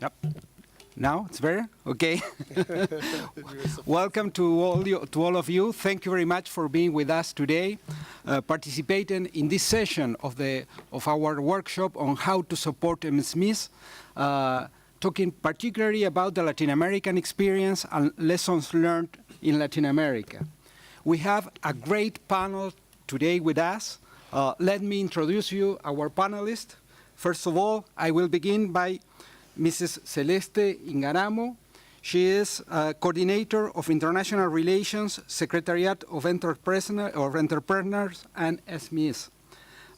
Yep. Now it's better? Okay. Welcome to all of you. Thank you very much for being with us today, participating in this session of our workshop on how to support MSMEs, talking particularly about the Latin American experience and lessons learned in Latin America. We have a great panel today with us. Let me introduce you our panelists. First of all, I will begin by Mrs. Celeste Ingaramo. She is Coordinator of International Relations, Secretariat of Entrepreneurs and SMEs.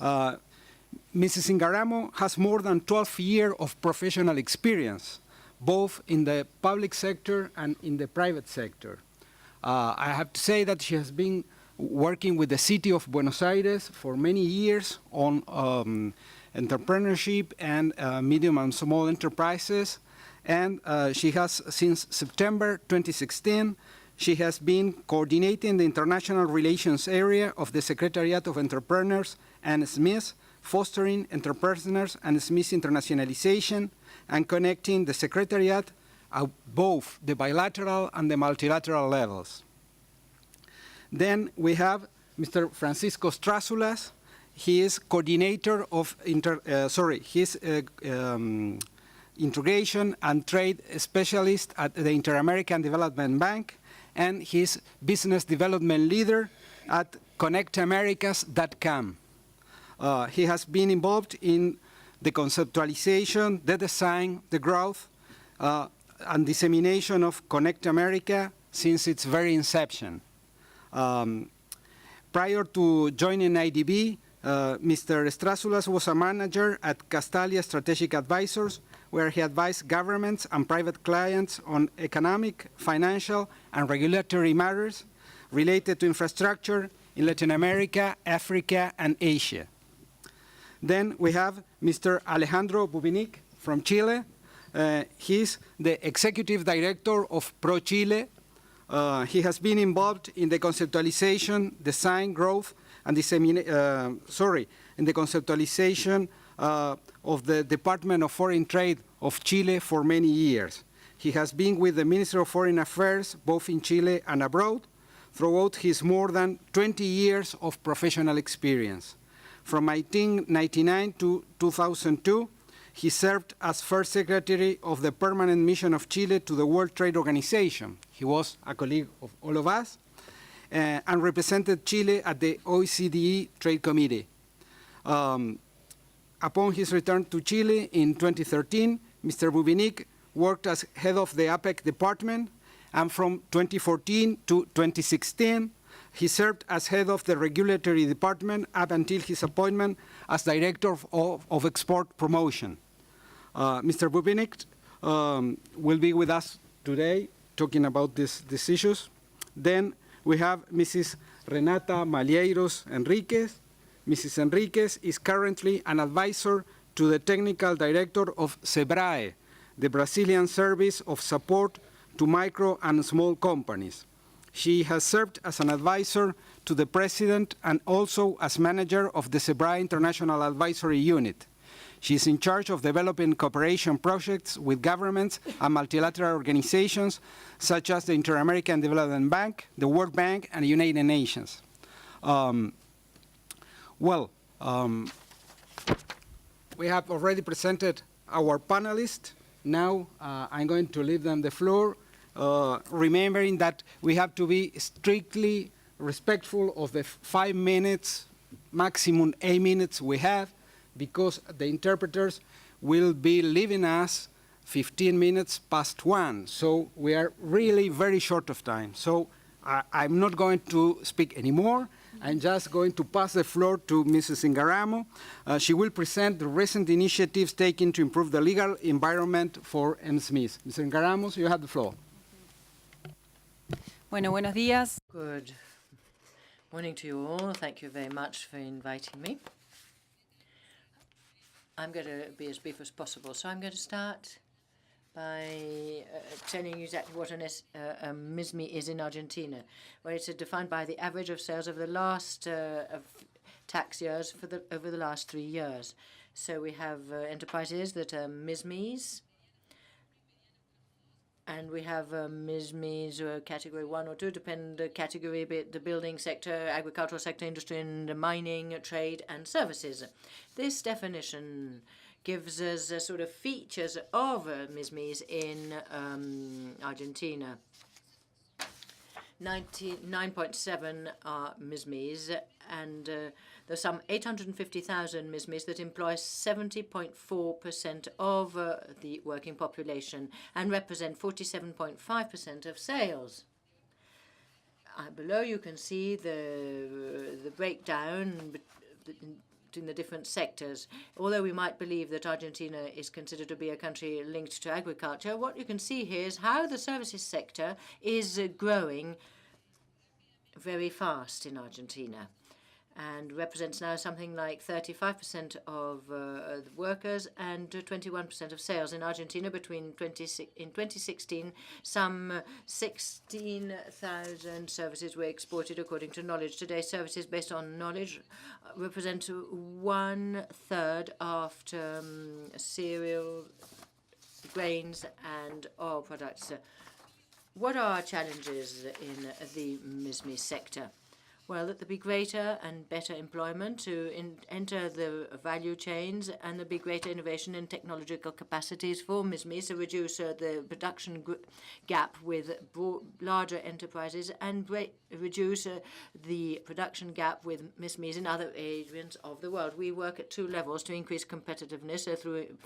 Mrs. Ingaramo has more than 12 years of professional experience, both in the public sector and in the private sector. I have to say that she has been working with the city of Buenos Aires for many years on entrepreneurship and medium and small enterprises. And she has, since September 2016, she has been coordinating the international relations area of the Secretariat of Entrepreneurs and SMEs, fostering entrepreneurs and SMEs internationalization, and connecting the Secretariat at both the bilateral and the multilateral levels. Then we have Mr. Francisco Estrázulas. He is coordinator of integration and trade specialist at the Inter-American Development Bank, and he's business development leader at ConnectAmericas.com. He has been involved in the conceptualization, the design, the growth, and dissemination of Connect America since its very inception. Prior to joining IDB, Mr. Estrázulas was a manager at Castalia Strategic Advisors, where he advised governments and private clients on economic, financial, and regulatory matters related to infrastructure in Latin America, Africa, and Asia. Then we have Mr. Alejandro Buvinic from Chile. He's the executive director of Pro Chile. He has been involved in the conceptualization, design, growth, and in the conceptualization of the Department of Foreign Trade of Chile for many years. He has been with the Ministry of Foreign Affairs, both in Chile and abroad, throughout his more than 20 years of professional experience. From 1999 to 2002, he served as first secretary of the Permanent Mission of Chile to the World Trade Organization. He was a colleague of all of us, and represented Chile at the OECD Trade Committee. Upon his return to Chile in 2013, Mr. Buvinic worked as head of the APEC department, and from 2014 to 2016, he served as head of the regulatory department up until his appointment as director of export promotion. Mr. Buvinic will be with us today talking about these issues. Then we have Mrs. Renata Malheiros Henriques. Mrs. Henriques is currently an advisor to the technical director of Sebrae, the Brazilian service of support to micro and small companies. She has served as an advisor to the president and also as manager of the Sebrae International Advisory Unit. She is in charge of developing cooperation projects with governments and multilateral organizations such as the Inter-American Development Bank, the World Bank, and the United Nations. We have already presented our panelists. Now I'm going to leave them the floor, remembering that we have to be strictly respectful of the 5 minutes, maximum 8 minutes we have, because the interpreters will be leaving us 15 minutes past 1. So we are really very short of time. So I'm not going to speak anymore. I'm just going to pass the floor to Mrs. Ingaramo. She will present the recent initiatives taken to improve the legal environment for MSMEs. Mrs. Ingaramo, you have the floor. Bueno, buenos días. Good morning to you all. Thank you very much for inviting me. I'm going to be as brief as possible. So I'm going to start by telling you exactly what a MSME is in Argentina, where it's defined by the average of sales of the last tax years over the last 3 years. So we have enterprises that are MSMEs, And we have MSMEs category 1 or 2, depend category, be it the building sector, agricultural sector, industry, and the mining, trade, and services. This definition gives us sort of features of MSMEs in Argentina. 99.7 are MSMEs, and there's some 850,000 MSMEs that employ 70.4% of the working population and represent 47.5% of sales. Below you can see the breakdown between the different sectors. Although we might believe that Argentina is considered to be a country linked to agriculture, what you can see here is how the services sector is growing very fast in Argentina and represents now something like 35% of the workers and 21% of sales in Argentina. In 2016, some 16,000 services were exported according to knowledge. Today, services based on knowledge represent 1/3 after cereal, grains, and oil products. What are our challenges in the MSME sector? Well, that there be greater and better employment to enter the value chains, and there be greater innovation and technological capacities for MSMEs to reduce the production gap with larger enterprises and reduce the production gap with MSMEs in other areas of the world. We work at 2 levels to increase competitiveness through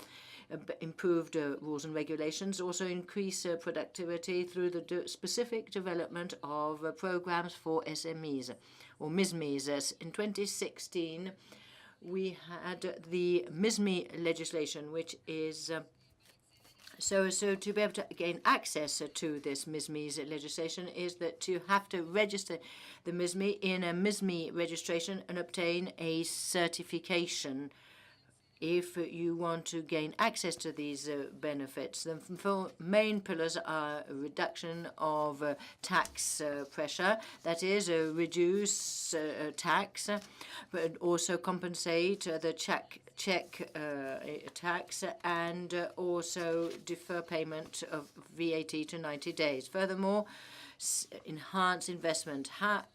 improved rules and regulations, also increase productivity through the specific development of programs for SMEs or MSMEs. In 2016, we had the MSME legislation, which is so to be able to gain access to this MSMEs legislation is that you have to register the MSME in a MSME registration and obtain a certification if you want to gain access to these benefits. The 4 main pillars are a reduction of tax pressure, that is, reduce tax, but also compensate the check tax, and also defer payment of VAT to 90 days. Furthermore, enhance investment. How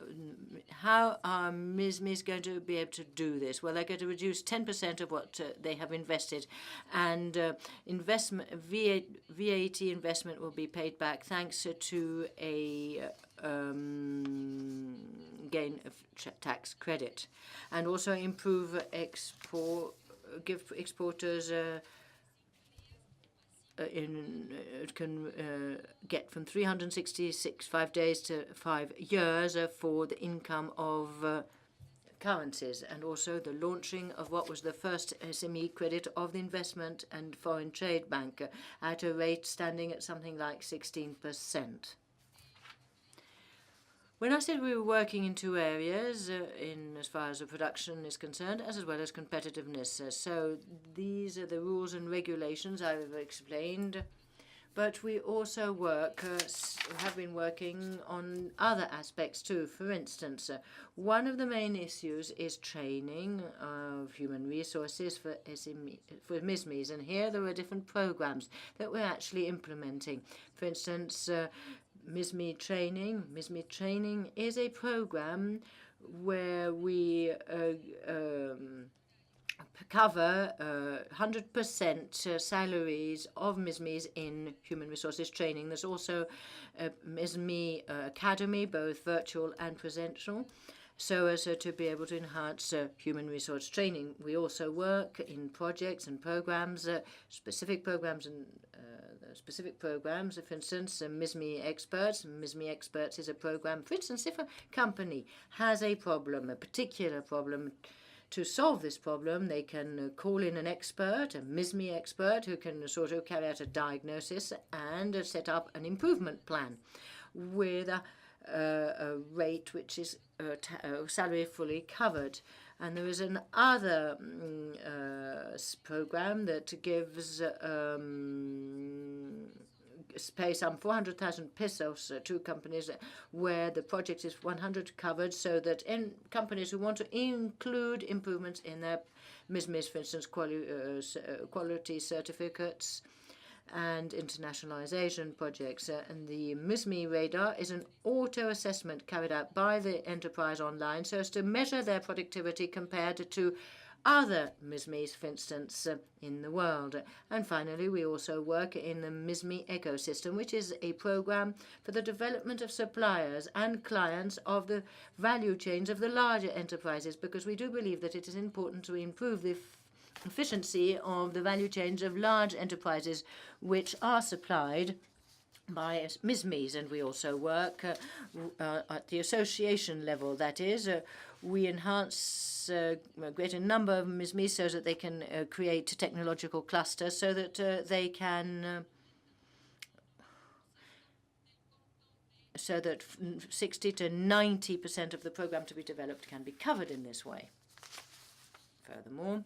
are MSMEs going to be able to do this? Well, they're going to reduce 10% of what they have invested, and VAT investment will be paid back thanks to a gain of tax credit, and also improve give exporters can get from 365 days to 5 years for the income of currencies, and also the launching of what was the first SME credit of the Investment and Foreign Trade Bank at a rate standing at something like 16%. When I said we were working in 2 areas, as far as the production is concerned, as well as competitiveness. So these are the rules and regulations I've explained, but we also have been working on other aspects too. For instance, one of the main issues is training of human resources for MSMEs, and here there are different programs that we're actually implementing. For instance, MSME training. MSME training is a program where we cover 100% salaries of MSMEs in human resources training. There's also a MSME academy, both virtual and presential, so as to be able to enhance human resource training. We also work in projects and programs, specific programs and specific programs. For instance, MSME Experts. MSME Experts is a program. For instance, if a company has a problem, a particular problem, to solve this problem, they can call in an expert, a MSME expert, who can sort of carry out a diagnosis and set up an improvement plan with a rate which is salary fully covered. And there is another program that gives pay some 400,000 pesos to companies where the project is 100 covered, so that companies who want to include improvements in their MSMEs, for instance, quality certificates, and internationalization projects. And the MSME radar is an auto-assessment carried out by the enterprise online so as to measure their productivity compared to other MSMEs, for instance, in the world. And finally, we also work in the MSME ecosystem, which is a program for the development of suppliers and clients of the value chains of the larger enterprises, because we do believe that it is important to improve the efficiency of the value chains of large enterprises which are supplied by MSMEs. And we also work at the association level. That is, we enhance a greater number of MSMEs so that they can create technological clusters so that they can so that 60 to 90% of the program to be developed can be covered in this way. Furthermore,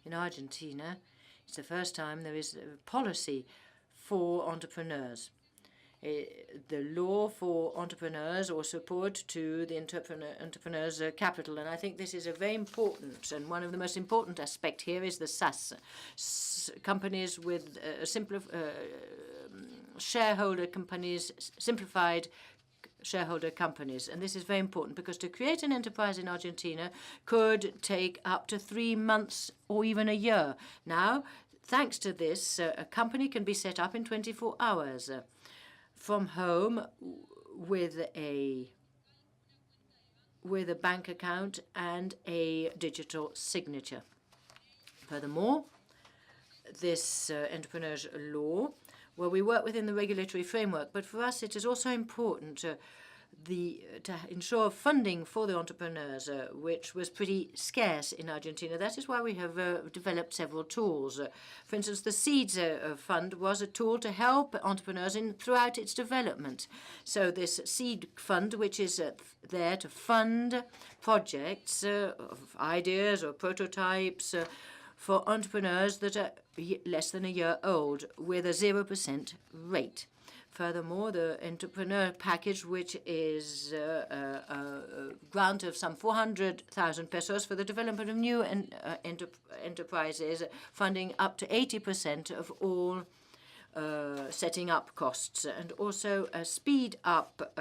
in Argentina, it's the first time there is a policy for entrepreneurs. The law for entrepreneurs or support to the entrepreneurs' capital. And I think this is a very important, and one of the most important aspects here is the SAS, companies with shareholder companies, simplified shareholder companies. And this is very important because to create an enterprise in Argentina could take up to 3 months or even a year. Now, thanks to this, a company can be set up in 24 hours from home with a bank account and a digital signature. Furthermore, this entrepreneur's law, well, we work within the regulatory framework, but for us it is also important to ensure funding for the entrepreneurs, which was pretty scarce in Argentina. That is why we have developed several tools. For instance, the Seeds Fund was a tool to help entrepreneurs throughout its development. So this Seed Fund, which is there to fund projects of ideas or prototypes for entrepreneurs that are less than a year old with a 0% rate. Furthermore, the entrepreneur package, which is a grant of some 400,000 pesos for the development of new enterprises, funding up to 80% of all setting up costs, and also a speed up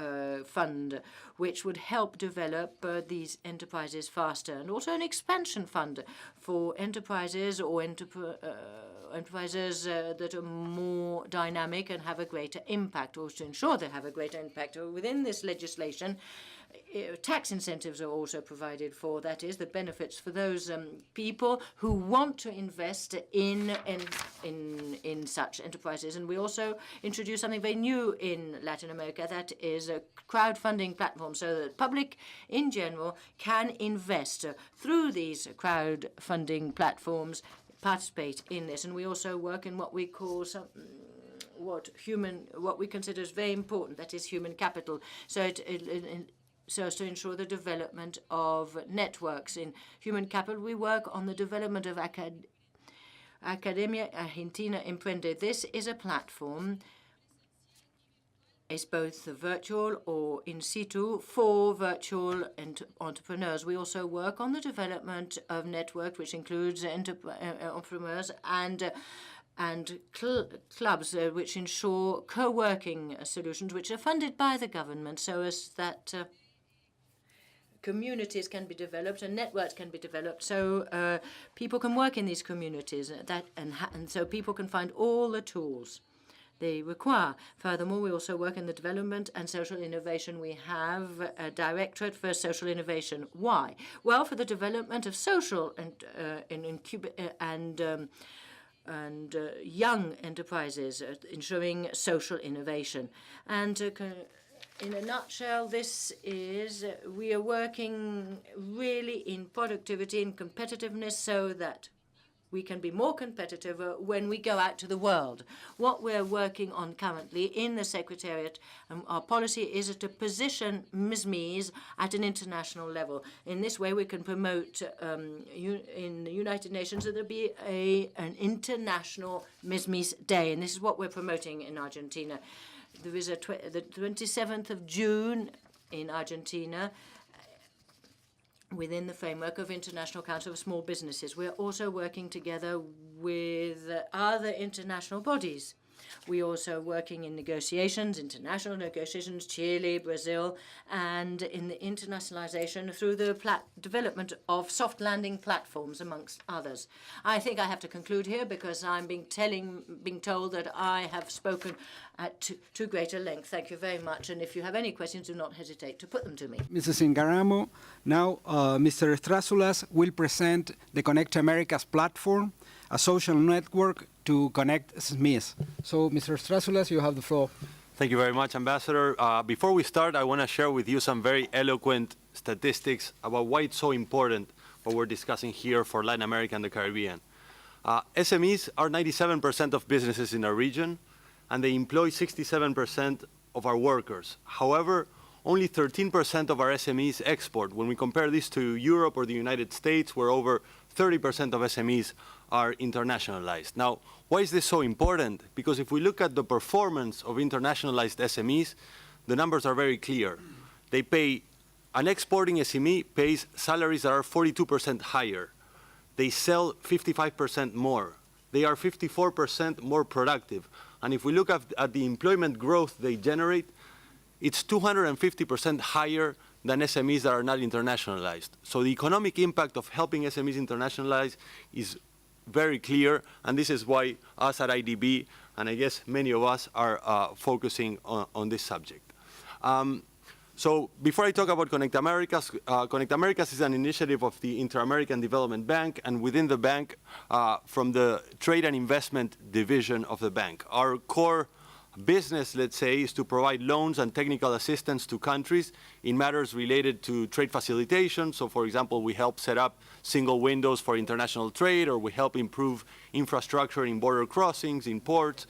fund which would help develop these enterprises faster, and also an expansion fund for enterprises or enterprises that are more dynamic and have a greater impact, or to ensure they have a greater impact. Within this legislation, tax incentives are also provided for. That is, the benefits for those people who want to invest in such enterprises. And we also introduced something very new in Latin America, that is a crowdfunding platform, so that public in general can invest through these crowdfunding platforms, participate in this. And we also work in what we call what we consider as very important, that is human capital. So as to ensure the development of networks. In human capital, we work on the development of Academia Argentina Emprende. This is a platform. It's both virtual or in situ for virtual entrepreneurs. We also work on the development of network, which includes entrepreneurs and clubs which ensure co-working solutions, which are funded by the government, so as that communities can be developed and networks can be developed, so people can work in these communities, and so people can find all the tools they require. Furthermore, we also work in the development and social innovation. We have a directorate for social innovation. Why? Well, for the development of social and young enterprises, ensuring social innovation. And in a nutshell, we are working really in productivity and competitiveness so that we can be more competitive when we go out to the world. What we're working on currently in the Secretariat, our policy is to position MSMEs at an international level. In this way, we can promote in the United Nations that there'll be an international MSMEs Day, and this is what we're promoting in Argentina. There is the 27th of June in Argentina. within the framework of International Council of Small Businesses. We're also working together with other international bodies. We're also working in negotiations, international negotiations, Chile, Brazil, and in the internationalization through the development of soft landing platforms, amongst others. I think I have to conclude here because I'm being told that I have spoken at too great a length. Thank you very much. And if you have any questions, do not hesitate to put them to me. Mrs. Ingaramo, now Mr. Estrázulas will present the ConnectAmericas platform, a social network to connect SMEs. So, Mr. Estrázulas, you have the floor. Thank you very much, Ambassador. Before we start, I want to share with you some very eloquent statistics about why it's so important what we're discussing here for Latin America and the Caribbean. SMEs are 97% of businesses in our region, and they employ 67% of our workers. However, only 13% of our SMEs export. When we compare this to Europe or the United States, where over 30% of SMEs are internationalized. Now, why is this so important? Because if we look at the performance of internationalized SMEs, the numbers are very clear. They pay, an exporting SME pays salaries that are 42% higher. They sell 55% more. They are 54% more productive. And if we look at the employment growth they generate, it's 250% higher than SMEs that are not internationalized. So the economic impact of helping SMEs internationalize is very clear, and this is why us at IDB, and I guess many of us, are focusing on this subject. So before I talk about ConnectAmericas, ConnectAmericas is an initiative of the Inter-American Development Bank, and within the bank, from the Trade and Investment Division of the bank. Our core business, let's say, is to provide loans and technical assistance to countries in matters related to trade facilitation. So, for example, we help set up single windows for international trade, or we help improve infrastructure in border crossings, in ports.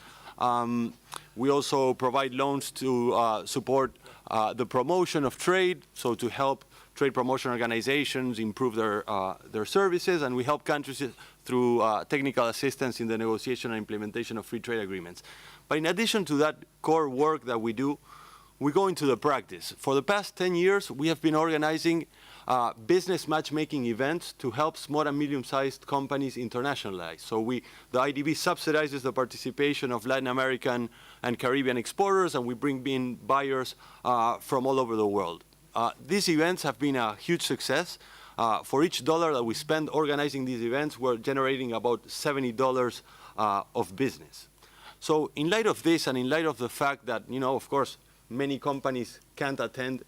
We also provide loans to support the promotion of trade, so to help trade promotion organizations improve their services, and we help countries through technical assistance in the negotiation and implementation of free trade agreements. But in addition to that core work that we do, we go into the practice. For the past 10 years, we have been organizing business matchmaking events to help small and medium-sized companies internationalize. So the IDB subsidizes the participation of Latin American and Caribbean exporters, and we bring in buyers from all over the world. These events have been a huge success. For each dollar that we spend organizing these events, we're generating about $70 of business. So in light of this, and in light of the fact that, of course, many companies can't attend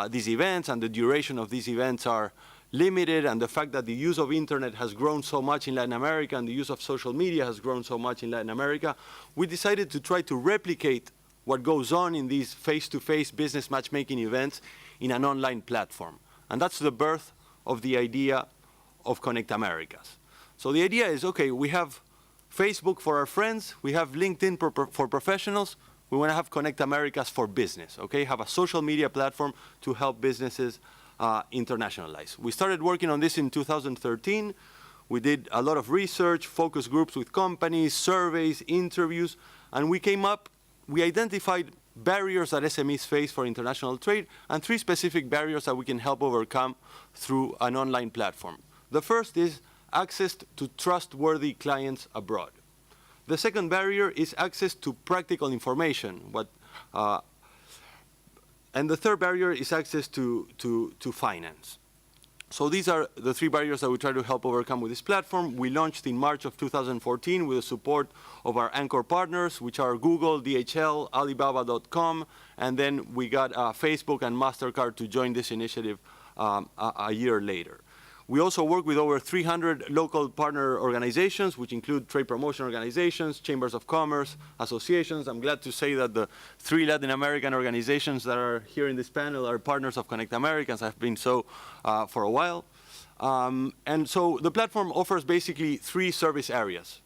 these events, and the duration of these events are limited, and the fact that the use of internet has grown so much in Latin America, and the use of social media has grown so much in Latin America, we decided to try to replicate what goes on in these face-to-face business matchmaking events in an online platform. And that's the birth of the idea of ConnectAmericas. So the idea is, okay, we have Facebook for our friends, we have LinkedIn for professionals, we want to have ConnectAmericas for business, okay? Have a social media platform to help businesses internationalize. We started working on this in 2013. We did a lot of research, focus groups with companies, surveys, interviews, and we identified barriers that SMEs face for international trade, and 3 specific barriers that we can help overcome through an online platform. The first is access to trustworthy clients abroad. The second barrier is access to practical information. And the third barrier is access to finance. So these are the 3 barriers that we try to help overcome with this platform. We launched in March of 2014 with the support of our anchor partners, which are Google, DHL, Alibaba.com, and then we got Facebook and MasterCard to join this initiative a year later. We also work with over 300 local partner organizations, which include trade promotion organizations, chambers of commerce, associations. I'm glad to say that the 3 Latin American organizations that are here in this panel are partners of ConnectAmericas, have been so for a while. And so the platform offers basically 3 service areas,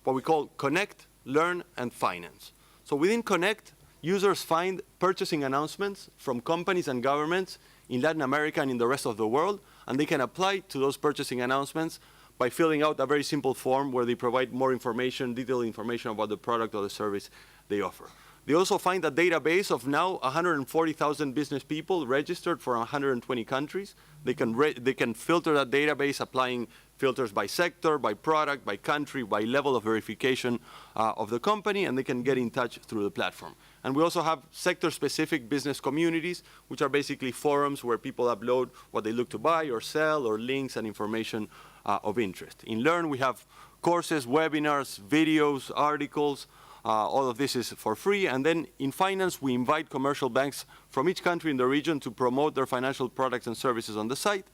what we call Connect, Learn, and Finance. So within Connect, users find purchasing announcements from companies and governments in Latin America and in the rest of the world, and they can apply to those purchasing announcements by filling out a very simple form where they provide more information, detailed information about the product or the service they offer. They also find a database of now 140,000 business people registered for 120 countries. They can filter that database, applying filters by sector, by product, by country, by level of verification of the company, and they can get in touch through the platform. And we also have sector-specific business communities, which are basically forums where people upload what they look to buy or sell, or links and information of interest. In Learn, we have courses, webinars, videos, articles. All of this is for free. And then in Finance, we invite commercial banks from each country in the region to promote their financial products and services on the site.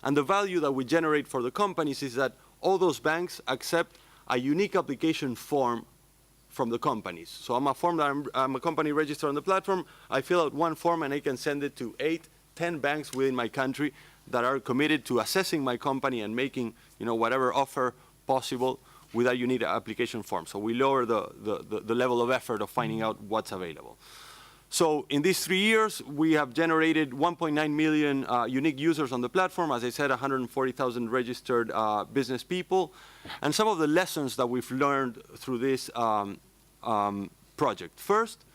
And the value that we generate for the companies is that all those banks accept a unique application form from the companies. So I'm a company registered on the platform. I fill out one form and I can send it to 8, 10 banks within my country that are committed to assessing my company and making, whatever offer possible with a unique application form. So we lower the level of effort of finding out what's available. So in these 3 years, we have generated 1.9 million unique users on the platform. As I said, 140,000 registered business people. And some of the lessons that we've learned through this project. First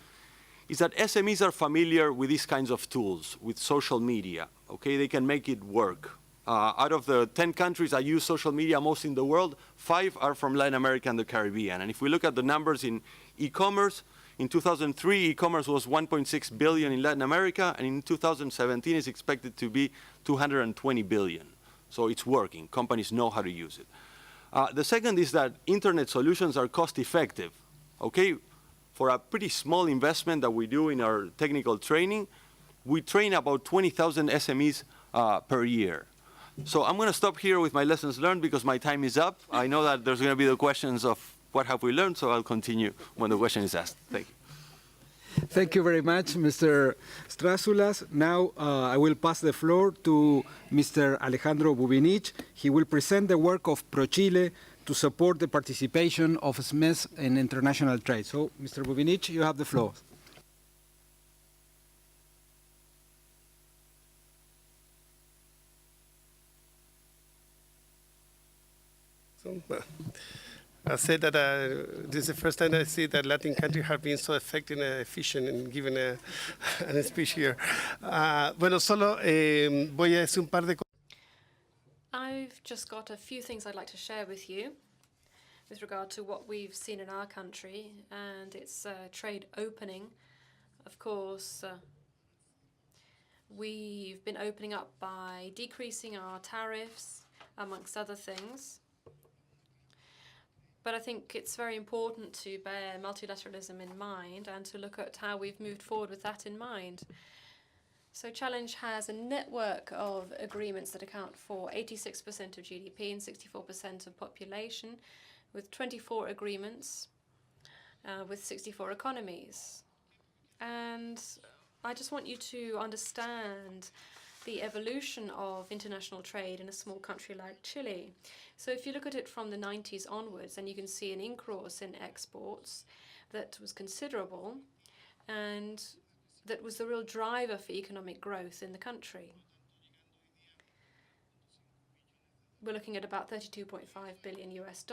is that SMEs are familiar with these kinds of tools, with social media. Okay, they can make it work. Out of the 10 countries that use social media most in the world, 5 are from Latin America and the Caribbean. And if we look at the numbers in e-commerce, in 2003, e-commerce was 1.6 billion in Latin America, and in 2017, it's expected to be 220 billion. So it's working. Companies know how to use it. The second is that internet solutions are cost-effective. Okay, for a pretty small investment that we do in our technical training, we train about 20,000 SMEs per year. So I'm going to stop here with my lessons learned because my time is up. I know that there's going to be the questions of what have we learned, so I'll continue when the question is asked. Thank you. Thank you very much, Mr. Estrázulas. Now I will pass the floor to Mr. Alejandro Buvinic. He will present the work of Pro Chile to support the participation of SMEs in international trade. So, Mr. Buvinic, you have the floor. I said that this is the first time I see that Latin countries have been so effective and efficient in giving a speech here. Bueno, solo voy a decir un par de cosas. I've just got a few things I'd like to share with you with regard to what we've seen in our country and its trade opening. Of course, we've been opening up by decreasing our tariffs, amongst other things. But I think it's very important to bear multilateralism in mind and to look at how we've moved forward with that in mind. So Challenge has a network of agreements that account for 86% of GDP and 64% of population, with 24 agreements with 64 economies. And I just want you to understand the evolution of international trade in a small country like Chile. So if you look at it from the 90s onwards, then you can see an increase in exports that was considerable and that was the real driver for economic growth in the country. We're looking at about $32.5 billion US,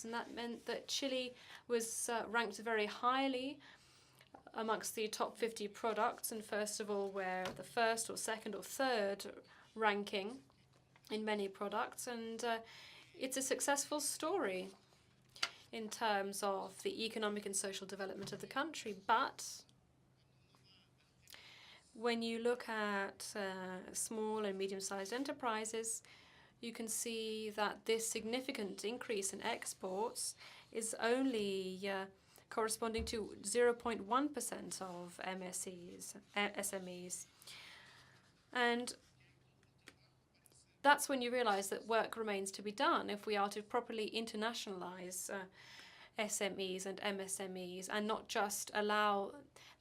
and that meant that Chile was ranked very highly amongst the top 50 products, and first of all, we're the first or second or third ranking in many products, and it's a successful story in terms of the economic and social development of the country. But when you look at small and medium-sized enterprises, you can see that this significant increase in exports is only corresponding to 0.1% of SMEs. And that's when you realize that work remains to be done if we are to properly internationalize SMEs and MSMEs and not just allow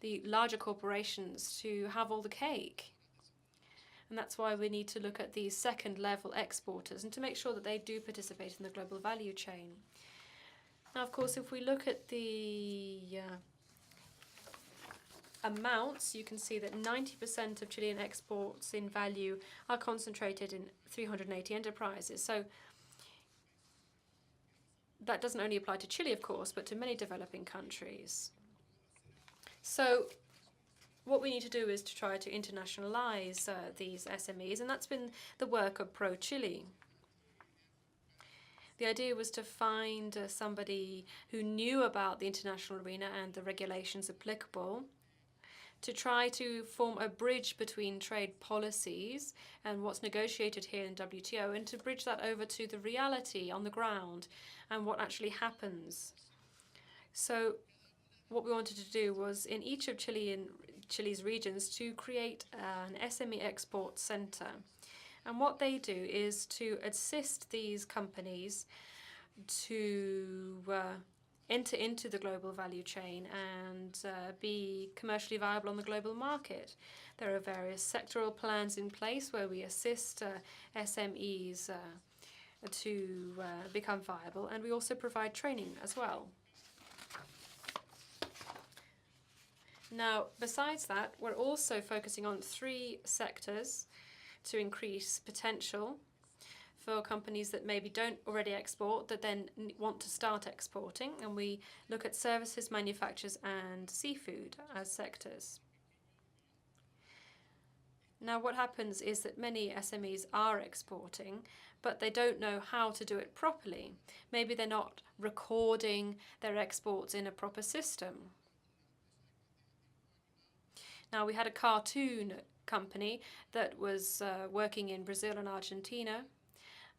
the larger corporations to have all the cake. And that's why we need to look at these second-level exporters and to make sure that they do participate in the global value chain. Now, of course, if we look at the amounts, you can see that 90% of Chilean exports in value are concentrated in 380 enterprises. So that doesn't only apply to Chile, of course, but to many developing countries. So what we need to do is to try to internationalize these SMEs, and that's been the work of Pro Chile. The idea was to find somebody who knew about the international arena and the regulations applicable, to try to form a bridge between trade policies and what's negotiated here in WTO, and to bridge that over to the reality on the ground and what actually happens. So what we wanted to do was, in each of Chile's regions, to create an SME export center. And what they do is to assist these companies to enter into the global value chain and be commercially viable on the global market. There are various sectoral plans in place where we assist SMEs to become viable, and we also provide training as well. Now, besides that, we're also focusing on 3 sectors to increase potential for companies that maybe don't already export, that then want to start exporting, and we look at services, manufacturers, and seafood as sectors. Now, what happens is that many SMEs are exporting, but they don't know how to do it properly. Maybe they're not recording their exports in a proper system. Now, we had a cartoon company that was working in Brazil and Argentina,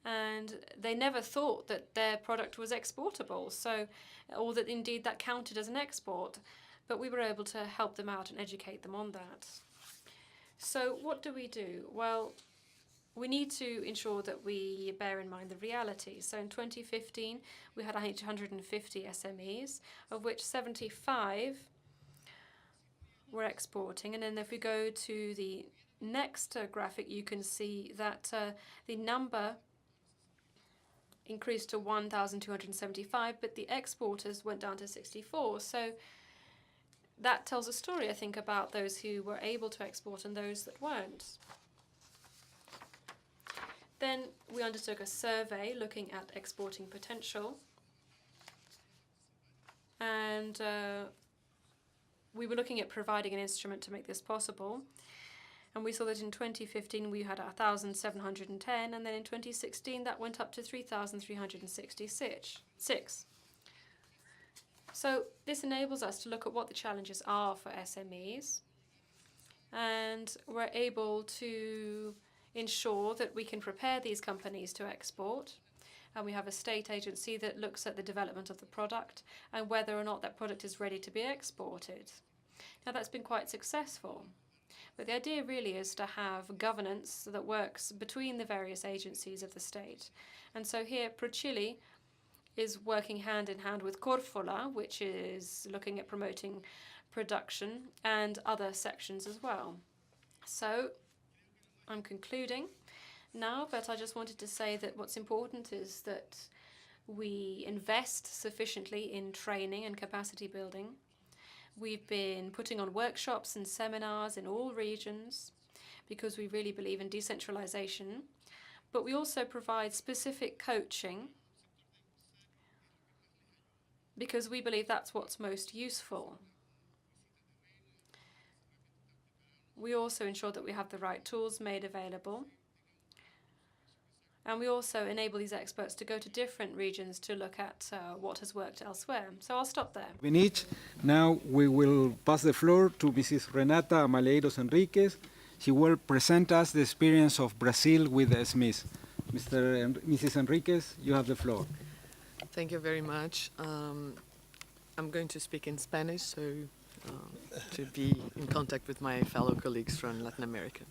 and they never thought that their product was exportable, or that indeed that counted as an export, but we were able to help them out and educate them on that. So what do we do? Well, we need to ensure that we bear in mind the reality. So in 2015, we had 850 SMEs, of which 75 were exporting. And then if we go to the next graphic, you can see that the number increased to 1,275, but the exporters went down to 64. So that tells a story, I think, about those who were able to export and those that weren't. Then we undertook a survey looking at exporting potential, and we were looking at providing an instrument to make this possible. And we saw that in 2015 we had 1,710, and then in 2016 that went up to 3,366. So this enables us to look at what the challenges are for SMEs, and we're able to ensure that we can prepare these companies to export. And we have a state agency that looks at the development of the product and whether or not that product is ready to be exported. Now, that's been quite successful. But the idea really is to have governance that works between the various agencies of the state. And so here, Pro Chile is working hand in hand with Corfola, which is looking at promoting production, and other sections as well. So I'm concluding now, but I just wanted to say that what's important is that we invest sufficiently in training and capacity building. We've been putting on workshops and seminars in all regions because we really believe in decentralization, but we also provide specific coaching because we believe that's what's most useful. We also ensure that we have the right tools made available, and we also enable these experts to go to different regions to look at what has worked elsewhere. So I'll stop there. Buvinic. Now we will pass the floor to Mrs. Renata Malheiros Henriques. She will present us the experience of Brazil with the SMEs. Mrs. Henriques, you have the floor. Thank you very much. I'm going to speak in Spanish, so to be in contact with my fellow colleagues from Latin America.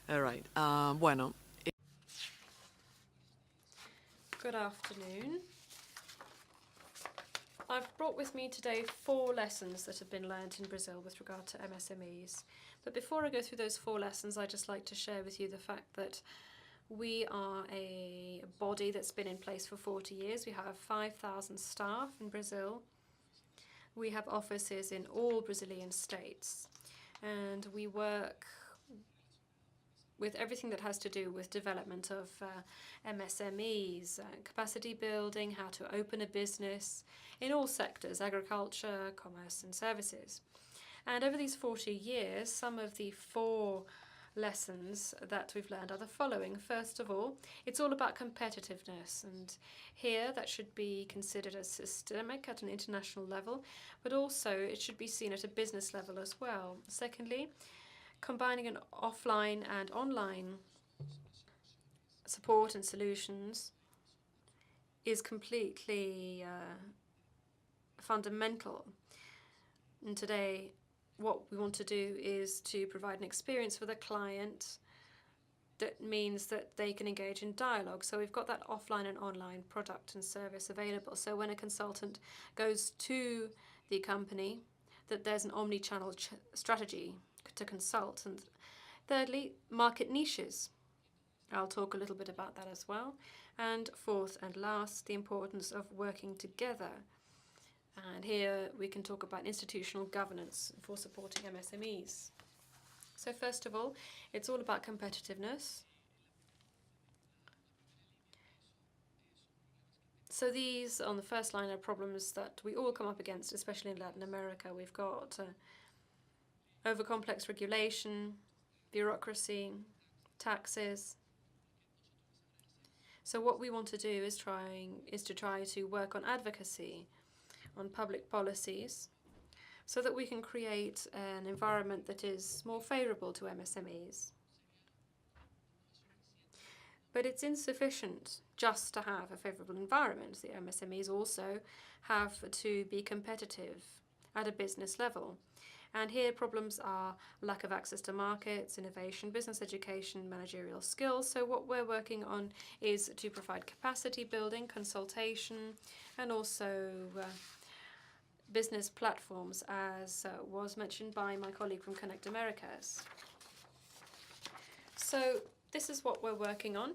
All right. Bueno. Good afternoon. I've brought with me today 4 lessons that have been learned in Brazil with regard to MSMEs. But before I go through those 4 lessons, I'd just like to share with you the fact that we are a body that's been in place for 40 years. We have 5,000 staff in Brazil. We have offices in all Brazilian states, and we work with everything that has to do with development of MSMEs, capacity building, how to open a business in all sectors, agriculture, commerce, and services. And over these 40 years, some of the 4 lessons that we've learned are the following. First of all, it's all about competitiveness, and here that should be considered as systemic at an international level, but also it should be seen at a business level as well. Secondly, combining an offline and online support and solutions is completely fundamental. And today, what we want to do is to provide an experience for the client that means that they can engage in dialogue. So we've got that offline and online product and service available. So when a consultant goes to the company, that there's an omni-channel strategy to consult. And thirdly, market niches. I'll talk a little bit about that as well. And fourth and last, the importance of working together. And here we can talk about institutional governance for supporting MSMEs. So first of all, it's all about competitiveness. So these, on the first line, are problems that we all come up against, especially in Latin America. We've got over-complex regulation, bureaucracy, taxes. So what we want to do is to try to work on advocacy, on public policies, so that we can create an environment that is more favorable to MSMEs. But it's insufficient just to have a favorable environment. The MSMEs also have to be competitive at a business level. And here problems are lack of access to markets, innovation, business education, managerial skills. So what we're working on is to provide capacity building, consultation, and also business platforms, as was mentioned by my colleague from ConnectAmericas. So this is what we're working on.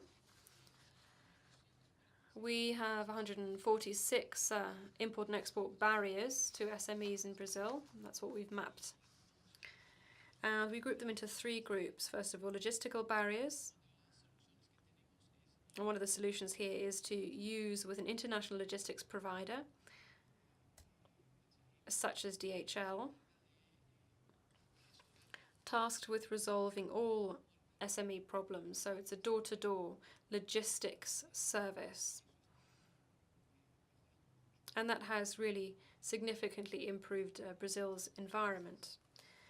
We have 146 import and export barriers to SMEs in Brazil. That's what we've mapped. And we group them into 3 groups. First of all, logistical barriers. And one of the solutions here is to use with an international logistics provider, such as DHL, tasked with resolving all SME problems. So it's a door-to-door logistics service. And that has really significantly improved Brazil's environment.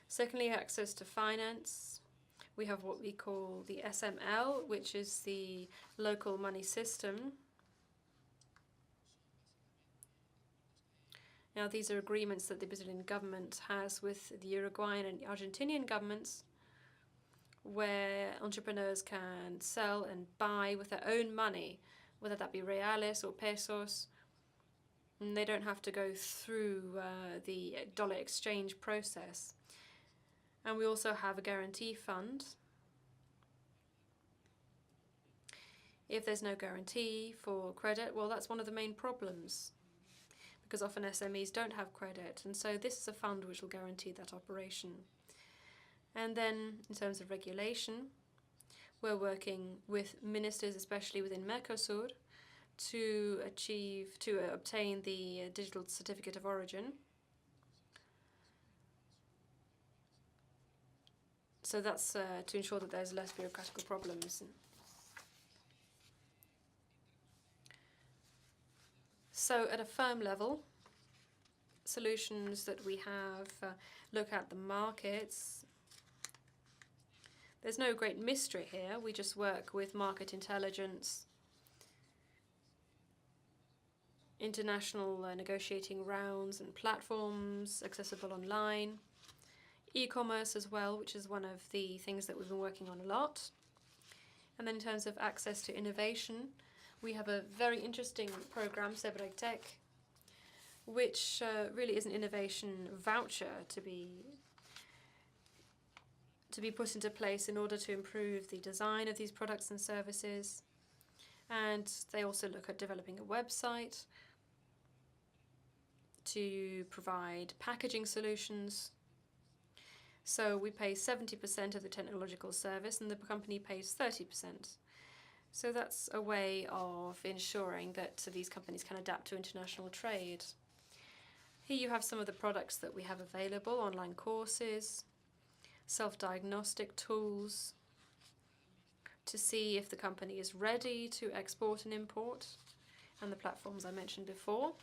Secondly, access to finance. We have what we call the SML, which is the local money system. Now, these are agreements that the Brazilian government has with the Uruguayan and Argentinian governments, where entrepreneurs can sell and buy with their own money, whether that be reales or pesos. And they don't have to go through the dollar exchange process. And we also have a guarantee fund. If there's no guarantee for credit, well, that's one of the main problems, because often SMEs don't have credit. And so this is a fund which will guarantee that operation. And then in terms of regulation, we're working with ministers, especially within Mercosur, to obtain the digital certificate of origin. So that's to ensure that there's less bureaucratic problems. So at a firm level, solutions that we have look at the markets. There's no great mystery here. We just work with market intelligence, international negotiating rounds and platforms accessible online, e-commerce as well, which is one of the things that we've been working on a lot. And then in terms of access to innovation, we have a very interesting program, Sebrae Tech, which really is an innovation voucher to be put into place in order to improve the design of these products and services. And they also look at developing a website to provide packaging solutions. So we pay 70% of the technological service and the company pays 30%. So that's a way of ensuring that these companies can adapt to international trade. Here you have some of the products that we have available, online courses, self-diagnostic tools to see if the company is ready to export and import, and the platforms I mentioned before.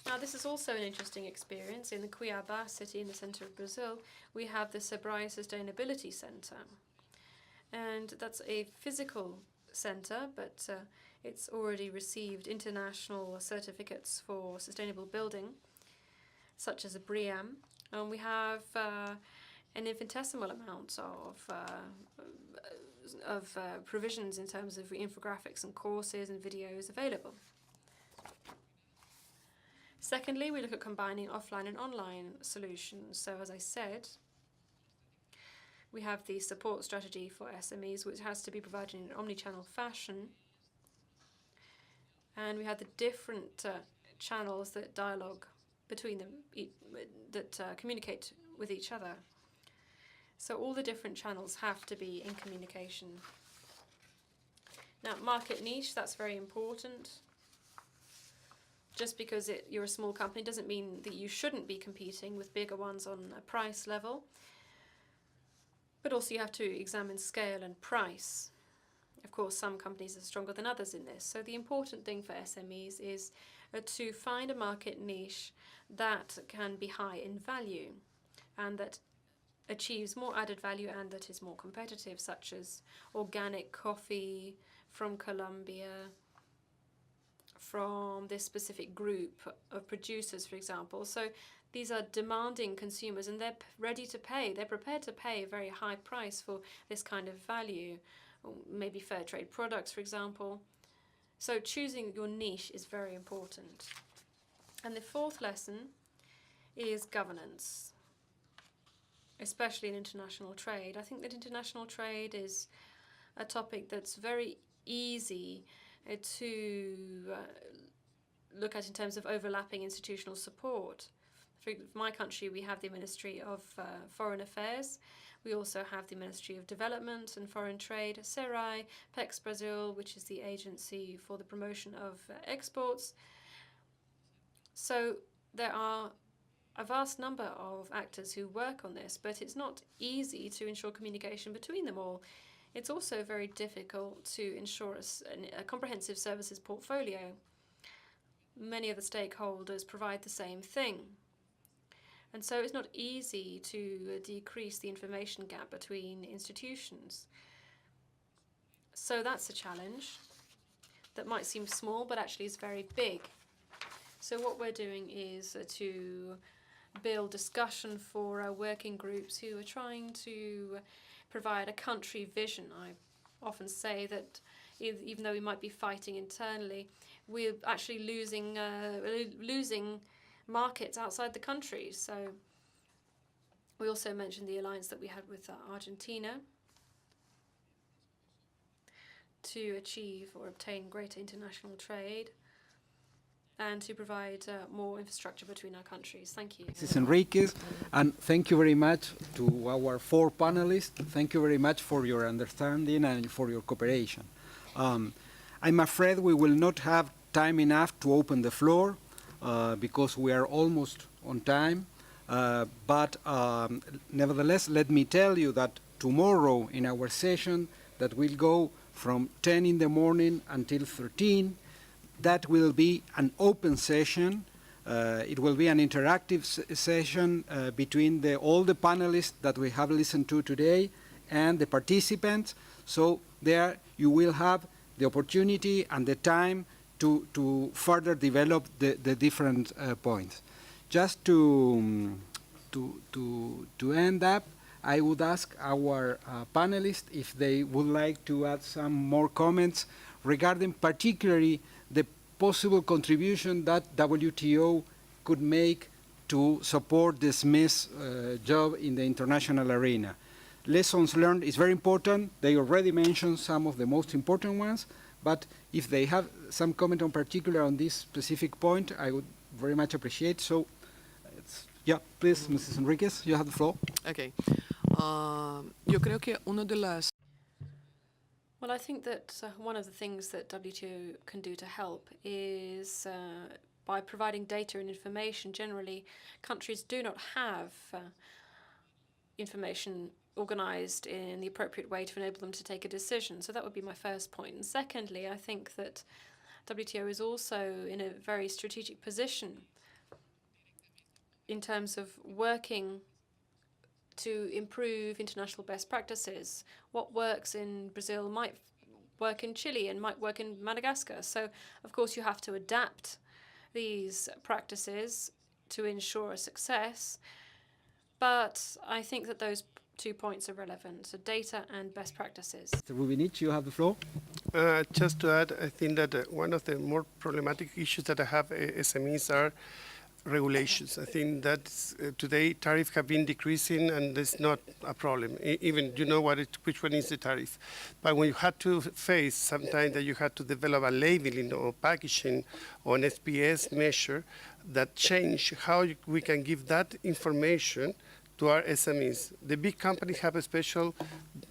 Now, this is also an interesting experience. In the Cuiabá city in the center of Brazil, we have the Sebrae Sustainability Center. And that's a physical center, but it's already received international certificates for sustainable building, such as a BREEAM. And we have an infinitesimal amount of provisions in terms of infographics and courses and videos available. Secondly, we look at combining offline and online solutions. So as I said, we have the support strategy for SMEs, which has to be provided in an omni-channel fashion. And we have the different channels that dialogue between them, that communicate with each other. So all the different channels have to be in communication. Now, market niche, that's very important. Just because you're a small company doesn't mean that you shouldn't be competing with bigger ones on a price level. But also you have to examine scale and price. Of course, some companies are stronger than others in this. So the important thing for SMEs is to find a market niche that can be high in value and that achieves more added value and that is more competitive, such as organic coffee from Colombia, from this specific group of producers, for example. So these are demanding consumers and they're ready to pay. They're prepared to pay a very high price for this kind of value, or maybe fair trade products, for example. So choosing your niche is very important. And the fourth lesson is governance, especially in international trade. I think that international trade is a topic that's very easy to look at in terms of overlapping institutional support. For my country, we have the Ministry of Foreign Affairs. We also have the Ministry of Development and Foreign Trade, Sebrae, PEX Brazil, which is the agency for the promotion of exports. So there are a vast number of actors who work on this, but it's not easy to ensure communication between them all. It's also very difficult to ensure a comprehensive services portfolio. Many of the stakeholders provide the same thing. And so it's not easy to decrease the information gap between institutions. So that's a challenge that might seem small, but actually is very big. So what we're doing is to build discussion for our working groups who are trying to provide a country vision. I often say that even though we might be fighting internally, we're actually losing markets outside the country. So we also mentioned the alliance that we had with Argentina to achieve or obtain greater international trade and to provide more infrastructure between our countries. Thank you. Mrs. Henriques, and thank you very much to our four panelists. Thank you very much for your understanding and for your cooperation. I'm afraid we will not have time enough to open the floor because we are almost on time. But nevertheless, let me tell you that tomorrow in our session that will go from 10 in the morning until 13, that will be an open session. It will be an interactive session between all the panelists that we have listened to today and the participants. So there you will have the opportunity and the time to further develop the different points. Just to end up, I would ask our panelists if they would like to add some more comments regarding particularly the possible contribution that WTO could make to support the SMEs job in the international arena. Lessons learned is very important. They already mentioned some of the most important ones, but if they have some comment on particular on this specific point, I would very much appreciate. So, yeah, please, Mrs. Henriques, you have the floor. Okay. Yo creo que uno de las Well, I think that one of the things that WTO can do to help is by providing data and information. Generally, countries do not have information organized in the appropriate way to enable them to take a decision. So that would be my first point. And secondly, I think that WTO is also in a very strategic position in terms of working to improve international best practices. What works in Brazil might work in Chile and might work in Madagascar. So, of course, you have to adapt these practices to ensure a success. But I think that those 2 points are relevant, so data and best practices. Mr. Buvinic, you have the floor. Just to add, I think that one of the more problematic issues that I have SMEs are regulations. I think that today tariffs have been decreasing and there's not a problem. Even you know which one is the tariff. But when you had to face sometimes that you had to develop a labeling or packaging or an SPS measure that change how we can give that information to our SMEs. The big companies have a special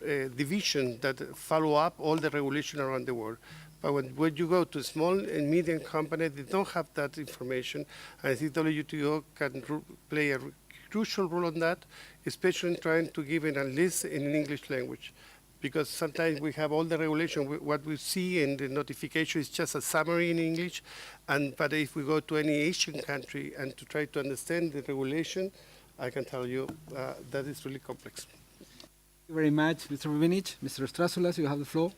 division that follow up all the regulation around the world. But when you go to small and medium companies, they don't have that information. And I think WTO can play a crucial role on that, especially in trying to give it a list in an English language. Because sometimes we have all the regulation, what we see in the notification is just a summary in English. But if we go to any Asian country and to try to understand the regulation, I can tell you that is really complex. Thank you very much, Mr. Buvinic. Mr. Estrázulas, you have the floor.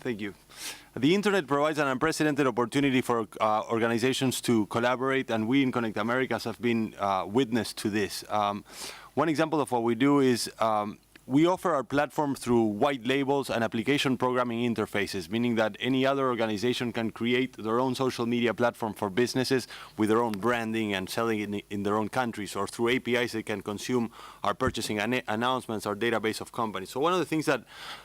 Thank you. The Internet provides an unprecedented opportunity for organizations to collaborate, and we in ConnectAmericas have been witness to this. One example of what we do is we offer our platform through white labels and application programming interfaces, meaning that any other organization can create their own social media platform for businesses with their own branding and selling it in their own countries, or through APIs they can consume our purchasing announcements, our database of companies. So one of the things that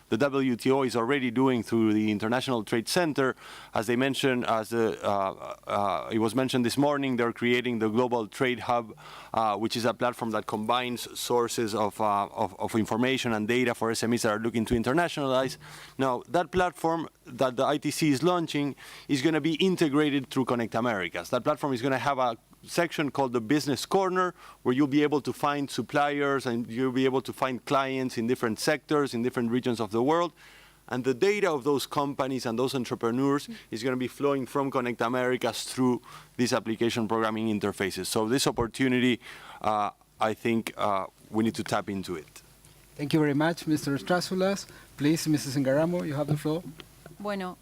the WTO is already doing through the International Trade Center, as they mentioned, it was mentioned this morning, they're creating the Global Trade Hub, which is a platform that combines sources of information and data for SMEs that are looking to internationalize. Now, that platform that the ITC is launching is going to be integrated through ConnectAmericas. That platform is going to have a section called the Business Corner, where you'll be able to find suppliers and you'll be able to find clients in different sectors, in different regions of the world. And the data of those companies and those entrepreneurs is going to be flowing from ConnectAmericas through these application programming interfaces. So this opportunity, I think we need to tap into it. Thank you very much, Mr. Estrázulas. Please, Mrs. Ingaramo, you have the floor. Bueno,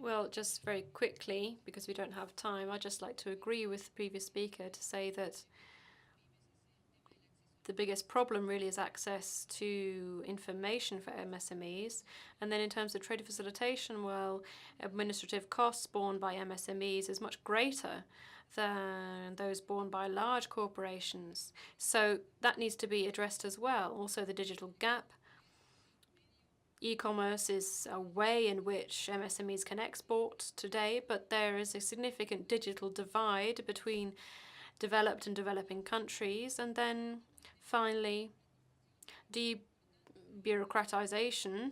Well, just very quickly, because we don't have time, I'd just like to agree with the previous speaker to say that the biggest problem really is access to information for MSMEs. And then in terms of trade facilitation, well, administrative costs borne by MSMEs is much greater than those borne by large corporations. So that needs to be addressed as well. Also, the digital gap. E-commerce is a way in which MSMEs can export today, but there is a significant digital divide between developed and developing countries. And then finally, debureaucratization,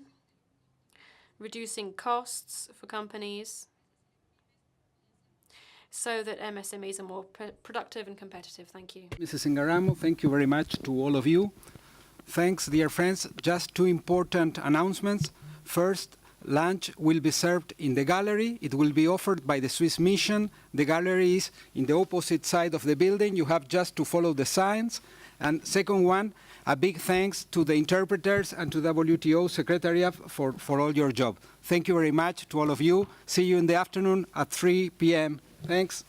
reducing costs for companies so that MSMEs are more productive and competitive. Thank you. Mrs. Ingaramo, thank you very much to all of you. Thanks, dear friends. Just two important announcements. First, lunch will be served in the gallery. It will be offered by the Swiss Mission. The gallery is in the opposite side of the building. You have just to follow the signs. And second one, a big thanks to the interpreters and to WTO Secretariat for all your job. Thank you very much to all of you. See you in the afternoon at 3 p.m. Thanks.